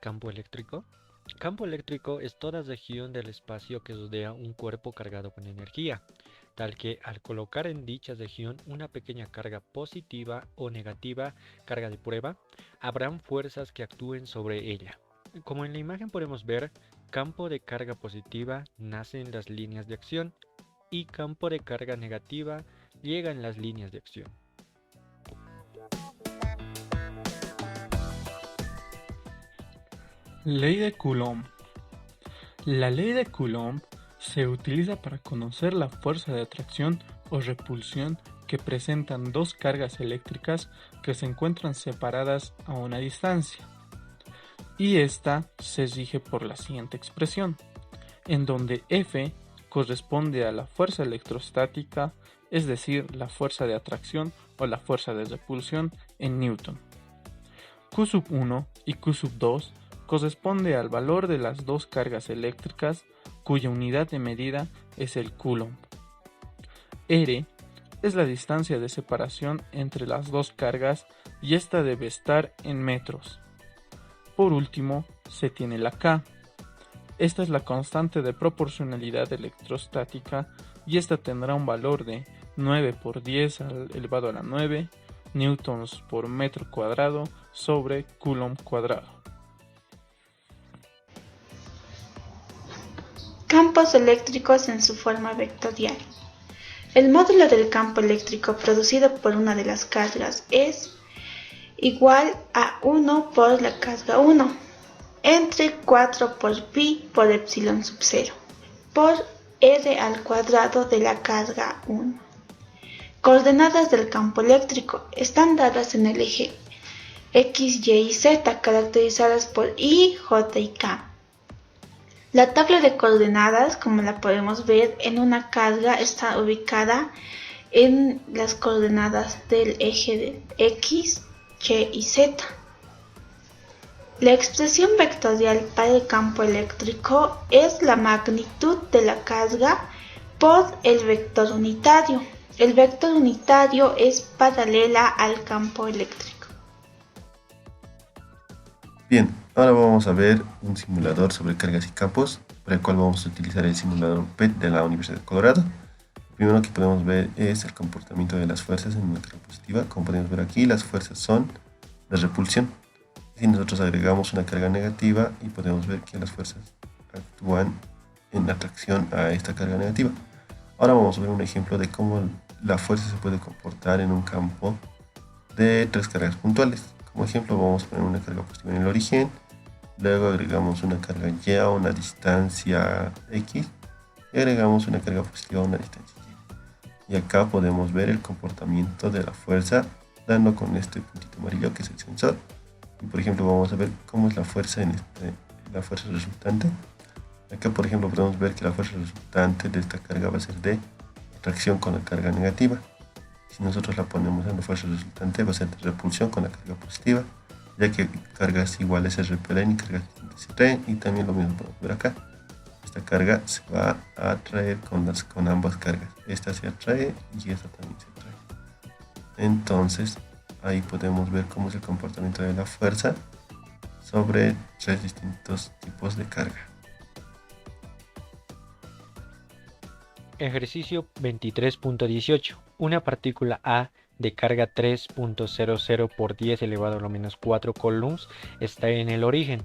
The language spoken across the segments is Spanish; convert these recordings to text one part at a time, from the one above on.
Campo eléctrico. Campo eléctrico es toda región del espacio que rodea un cuerpo cargado con energía, tal que al colocar en dicha región una pequeña carga positiva o negativa, carga de prueba, habrán fuerzas que actúen sobre ella. Como en la imagen podemos ver, campo de carga positiva nace en las líneas de acción y campo de carga negativa llega en las líneas de acción. Ley de Coulomb. La ley de Coulomb se utiliza para conocer la fuerza de atracción o repulsión que presentan dos cargas eléctricas que se encuentran separadas a una distancia. Y esta se rige por la siguiente expresión, en donde F corresponde a la fuerza electrostática, es decir, la fuerza de atracción o la fuerza de repulsión en Newton. Q1 y Q2 corresponde al valor de las dos cargas eléctricas cuya unidad de medida es el Coulomb. R es la distancia de separación entre las dos cargas y esta debe estar en metros. Por último, se tiene la K. Esta es la constante de proporcionalidad electrostática y esta tendrá un valor de 9 por 10 elevado a la 9 newtons por metro cuadrado sobre coulomb cuadrado. Campos eléctricos en su forma vectorial. El módulo del campo eléctrico producido por una de las cargas es igual a 1 por la carga 1 entre 4 por pi por epsilon sub 0 por r al cuadrado de la carga 1. Coordenadas del campo eléctrico están dadas en el eje X, Y y Z, caracterizadas por I, J y K. La tabla de coordenadas, como la podemos ver en una carga, está ubicada en las coordenadas del eje de X, Y y Z. La expresión vectorial para el campo eléctrico es la magnitud de la carga por el vector unitario. El vector unitario es paralela al campo eléctrico. Bien, ahora vamos a ver un simulador sobre cargas y campos, para el cual vamos a utilizar el simulador PET de la Universidad de Colorado. Lo primero que podemos ver es el comportamiento de las fuerzas en una carga positiva. Como podemos ver aquí, las fuerzas son de repulsión. Si nosotros agregamos una carga negativa, y podemos ver que las fuerzas actúan en atracción a esta carga negativa. Ahora vamos a ver un ejemplo de cómo la fuerza se puede comportar en un campo de tres cargas puntuales. Como ejemplo vamos a poner una carga positiva en el origen, luego agregamos una carga Y a una distancia X y agregamos una carga positiva a una distancia Y. Y acá podemos ver el comportamiento de la fuerza dando con este puntito amarillo que es el sensor. Y por ejemplo vamos a ver cómo es la fuerza la fuerza resultante. Acá por ejemplo podemos ver que la fuerza resultante de esta carga va a ser de atracción con la carga negativa. Si nosotros la ponemos en la fuerza resultante va a ser de repulsión con la carga positiva, ya que cargas iguales se repelen y cargas distintas se atraen. Y también lo mismo podemos ver acá. Esta carga se va a atraer con ambas cargas. Esta se atrae y esta también se atrae. Entonces ahí podemos ver cómo es el comportamiento de la fuerza sobre tres distintos tipos de carga. Ejercicio 23.18. Una partícula A de carga 3.00 por 10 elevado a la menos 4 coulombs está en el origen.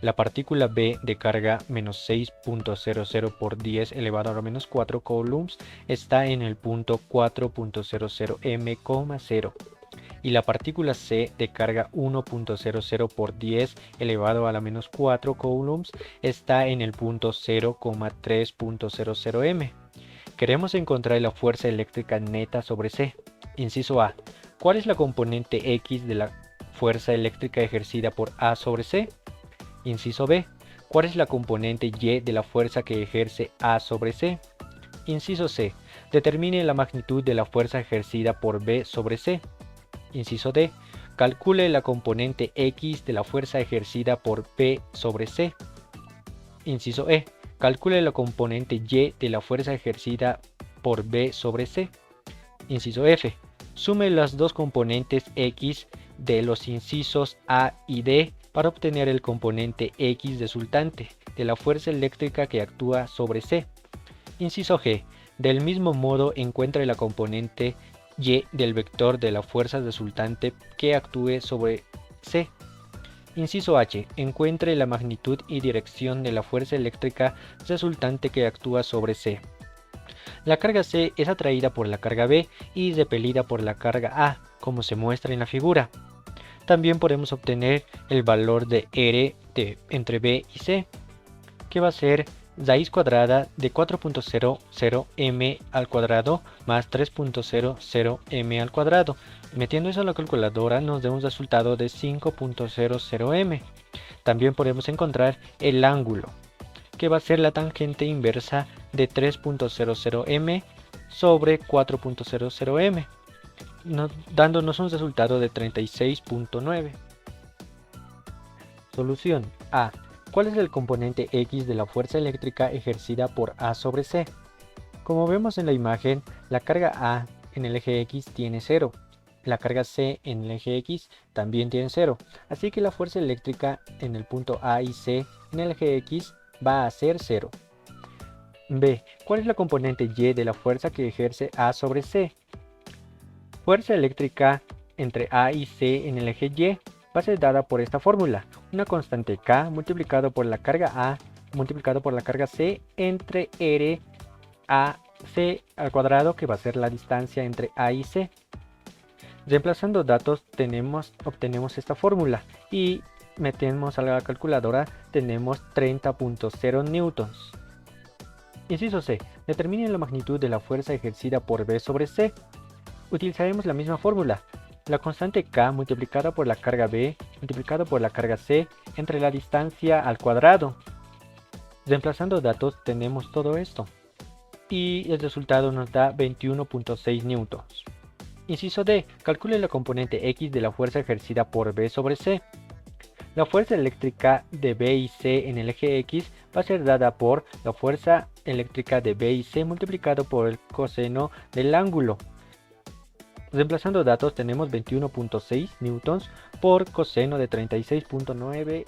La partícula B de carga menos 6.00 por 10 elevado a la menos 4 coulombs está en el punto 4.00 m,0. Y la partícula C de carga 1.00 por 10 elevado a la menos 4 coulombs está en el punto 0,3.00 m. Queremos encontrar la fuerza eléctrica neta sobre C. Inciso A. ¿Cuál es la componente X de la fuerza eléctrica ejercida por A sobre C? Inciso B. ¿Cuál es la componente Y de la fuerza que ejerce A sobre C? Inciso C. Determine la magnitud de la fuerza ejercida por B sobre C. Inciso D. Calcule la componente X de la fuerza ejercida por P sobre C. Inciso E. Calcule la componente Y de la fuerza ejercida por B sobre C. Inciso F. Sume las dos componentes X de los incisos A y D para obtener el componente X resultante de la fuerza eléctrica que actúa sobre C. Inciso G. Del mismo modo encuentre la componente Y del vector de la fuerza resultante que actúe sobre C. Inciso H. Encuentre la magnitud y dirección de la fuerza eléctrica resultante que actúa sobre C. La carga C es atraída por la carga B y repelida por la carga A, como se muestra en la figura. También podemos obtener el valor de R entre B y C, que va a ser raíz cuadrada de 4.00 m al cuadrado más 3.00 m al cuadrado. Metiendo eso a la calculadora nos da un resultado de 5.00 m. También podemos encontrar el ángulo, que va a ser la tangente inversa de 3.00 m sobre 4.00 m, dándonos un resultado de 36.9. Solución A. ¿Cuál es el componente X de la fuerza eléctrica ejercida por A sobre C? Como vemos en la imagen, la carga A en el eje X tiene 0. La carga C en el eje X también tiene 0. Así que la fuerza eléctrica en el punto A y C en el eje X va a ser 0. B. ¿Cuál es la componente Y de la fuerza que ejerce A sobre C? Fuerza eléctrica entre A y C en el eje Y va a ser dada por esta fórmula, una constante K multiplicado por la carga A multiplicado por la carga C entre R a C al cuadrado, que va a ser la distancia entre A y C. Reemplazando datos obtenemos esta fórmula y metemos a la calculadora, tenemos 30.0 newtons. Inciso C. Determine la magnitud de la fuerza ejercida por B sobre C. Utilizaremos la misma fórmula, la constante K multiplicada por la carga B multiplicado por la carga C entre la distancia al cuadrado. Reemplazando datos tenemos todo esto y el resultado nos da 21.6 newtons. Inciso D. Calcule la componente X de la fuerza ejercida por B sobre C. La fuerza eléctrica de B y C en el eje X va a ser dada por la fuerza eléctrica de B y C multiplicado por el coseno del ángulo. Reemplazando datos tenemos 21.6 newtons por coseno de 36.9,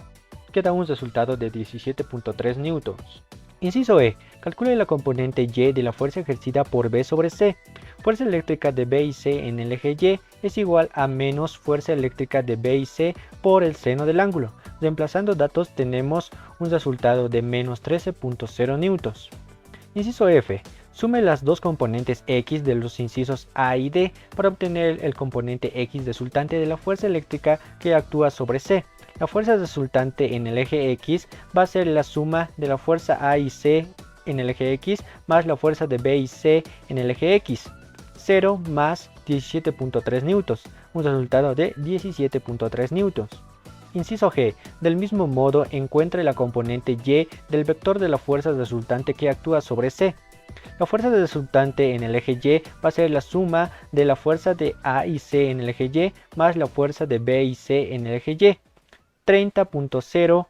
que da un resultado de 17.3 newtons. Inciso E. Calcule la componente Y de la fuerza ejercida por B sobre C. Fuerza eléctrica de B y C en el eje Y es igual a menos fuerza eléctrica de B y C por el seno del ángulo. Reemplazando datos tenemos un resultado de menos 13.0 newtons. Inciso F. Sume las dos componentes X de los incisos A y D para obtener el componente X resultante de la fuerza eléctrica que actúa sobre C. La fuerza resultante en el eje X va a ser la suma de la fuerza A y C en el eje X más la fuerza de B y C en el eje X. 0 más 17.3 newtons, un resultado de 17.3 newtons. Inciso G. Del mismo modo encuentre la componente Y del vector de la fuerza resultante que actúa sobre C. La fuerza resultante en el eje Y va a ser la suma de la fuerza de A y C en el eje Y más la fuerza de B y C en el eje Y. 30.0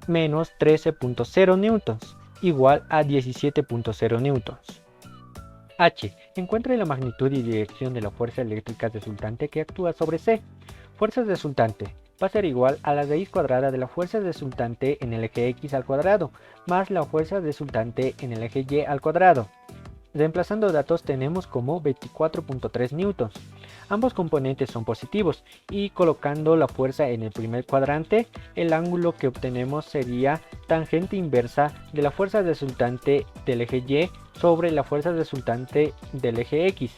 menos 13.0 newtons igual a 17.0 newtons. H. Encuentre la magnitud y dirección de la fuerza eléctrica resultante que actúa sobre C. Fuerza resultante va a ser igual a la raíz cuadrada de la fuerza resultante en el eje X al cuadrado más la fuerza resultante en el eje Y al cuadrado. Reemplazando datos tenemos como 24.3 newtons. Ambos componentes son positivos y colocando la fuerza en el primer cuadrante, el ángulo que obtenemos sería tangente inversa de la fuerza resultante del eje Y sobre la fuerza resultante del eje X.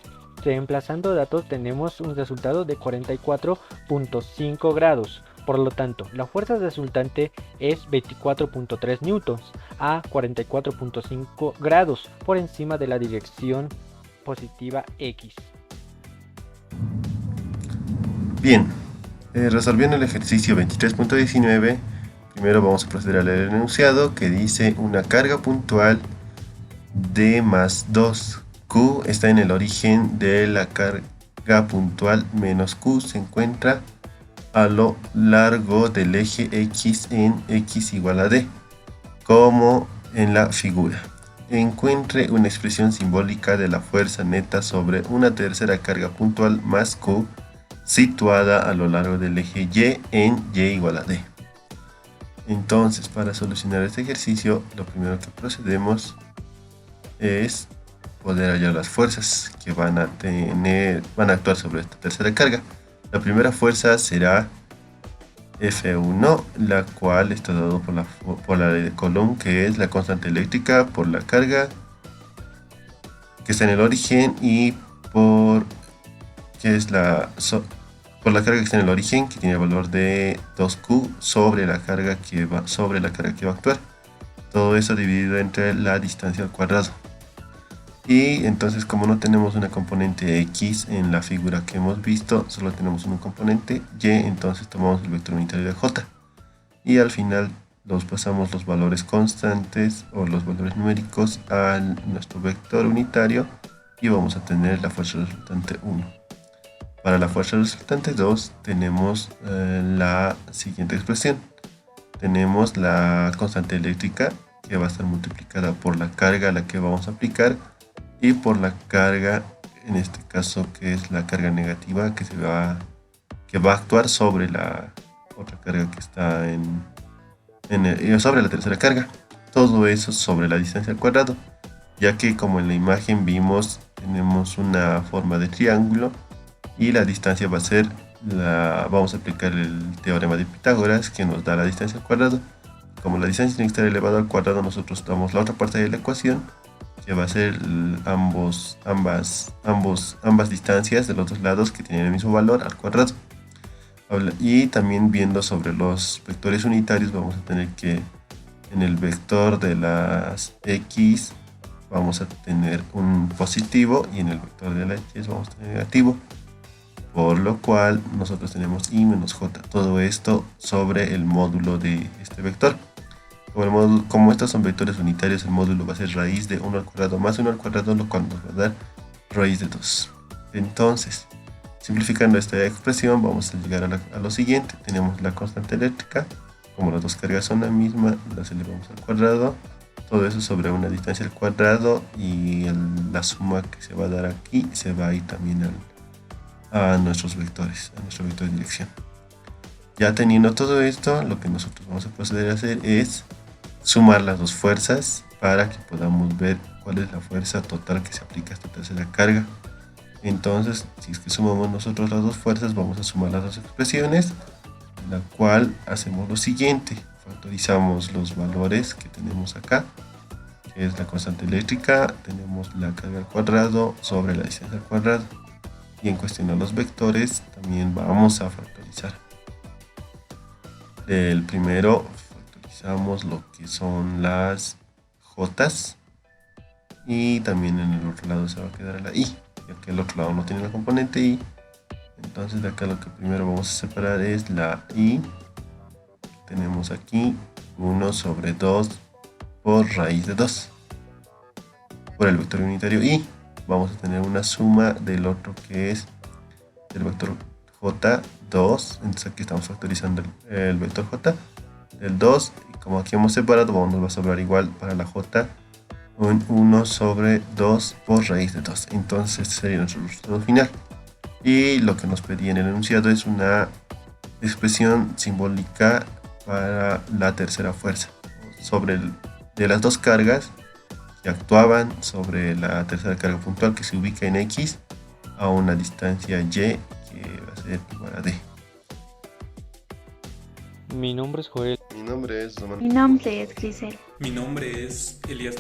Reemplazando datos tenemos un resultado de 44.5 grados. Por lo tanto, la fuerza resultante es 24.3 newtons a 44.5 grados por encima de la dirección positiva X. Bien, resolviendo el ejercicio 23.19, primero vamos a proceder a leer el enunciado que dice una carga puntual de más 2. Q está en el origen de la carga puntual menos Q se encuentra a lo largo del eje X en X igual a D, como en la figura. Encuentre una expresión simbólica de la fuerza neta sobre una tercera carga puntual más Q situada a lo largo del eje Y en Y igual a D. Entonces, para solucionar este ejercicio, lo primero que procedemos es poder hallar las fuerzas que van a actuar sobre esta tercera carga. La primera fuerza será F1, la cual está dado por la ley de Coulomb, que es la constante eléctrica por la carga que está en el origen y por la carga que está en el origen, que tiene el valor de 2Q sobre la carga que va a actuar. Todo eso dividido entre la distancia al cuadrado. Y entonces, como no tenemos una componente X en la figura que hemos visto, solo tenemos una componente Y, entonces tomamos el vector unitario de J. Y al final pasamos los valores constantes o los valores numéricos a nuestro vector unitario y vamos a tener la fuerza resultante 1. Para la fuerza resultante 2 tenemos la siguiente expresión. Tenemos la constante eléctrica, que va a estar multiplicada por la carga a la que vamos a aplicar y por la carga, en este caso que es la carga negativa, que va a actuar sobre la otra carga que está sobre la tercera carga. Todo eso sobre la distancia al cuadrado, ya que como en la imagen vimos, tenemos una forma de triángulo y la distancia va a ser vamos a aplicar el teorema de Pitágoras, que nos da la distancia al cuadrado. Como la distancia tiene que estar elevada al cuadrado, nosotros damos la otra parte de la ecuación, que va a ser ambas distancias de los dos lados que tienen el mismo valor al cuadrado. Y también viendo sobre los vectores unitarios, vamos a tener que en el vector de las X vamos a tener un positivo y en el vector de la Y vamos a tener negativo, por lo cual nosotros tenemos I menos J, todo esto sobre el módulo de este vector. Como estos son vectores unitarios, el módulo va a ser raíz de 1 al cuadrado más 1 al cuadrado, lo cual nos va a dar raíz de 2. Entonces, simplificando esta expresión, vamos a llegar a lo siguiente. Tenemos la constante eléctrica, como las dos cargas son la misma, las elevamos al cuadrado. Todo eso sobre una distancia al cuadrado y la suma que se va a dar aquí se va a ir también a nuestros vectores, a nuestro vector de dirección. Ya teniendo todo esto, lo que nosotros vamos a proceder a hacer es sumar las dos fuerzas para que podamos ver cuál es la fuerza total que se aplica a esta tercera carga. Entonces, si es que sumamos nosotros las dos fuerzas, vamos a sumar las dos expresiones, en la cual hacemos lo siguiente: factorizamos los valores que tenemos acá, que es la constante eléctrica, tenemos la carga al cuadrado sobre la distancia al cuadrado, y en cuestión a los vectores también vamos a factorizar. El primero factorizamos lo que son las Jotas, y también en el otro lado se va a quedar la I, ya que el otro lado no tiene la componente I. Entonces de acá lo que primero vamos a separar es la I. Tenemos aquí 1 sobre 2 por raíz de 2 por el vector unitario I. Vamos a tener una suma del otro, que es el vector J2. Entonces aquí estamos factorizando el vector J del 2, y como aquí hemos separado, nos va a sobrar igual para la J un 1 sobre 2 por raíz de 2. Entonces este sería nuestro resultado final. Y lo que nos pedía en el enunciado es una expresión simbólica para la tercera fuerza, de las dos cargas que actuaban sobre la tercera carga puntual, que se ubica en X a una distancia Y, que va a ser igual a D. Mi nombre es Joel. Mi nombre es Román. Mi nombre es Grisel. Mi nombre es Elías.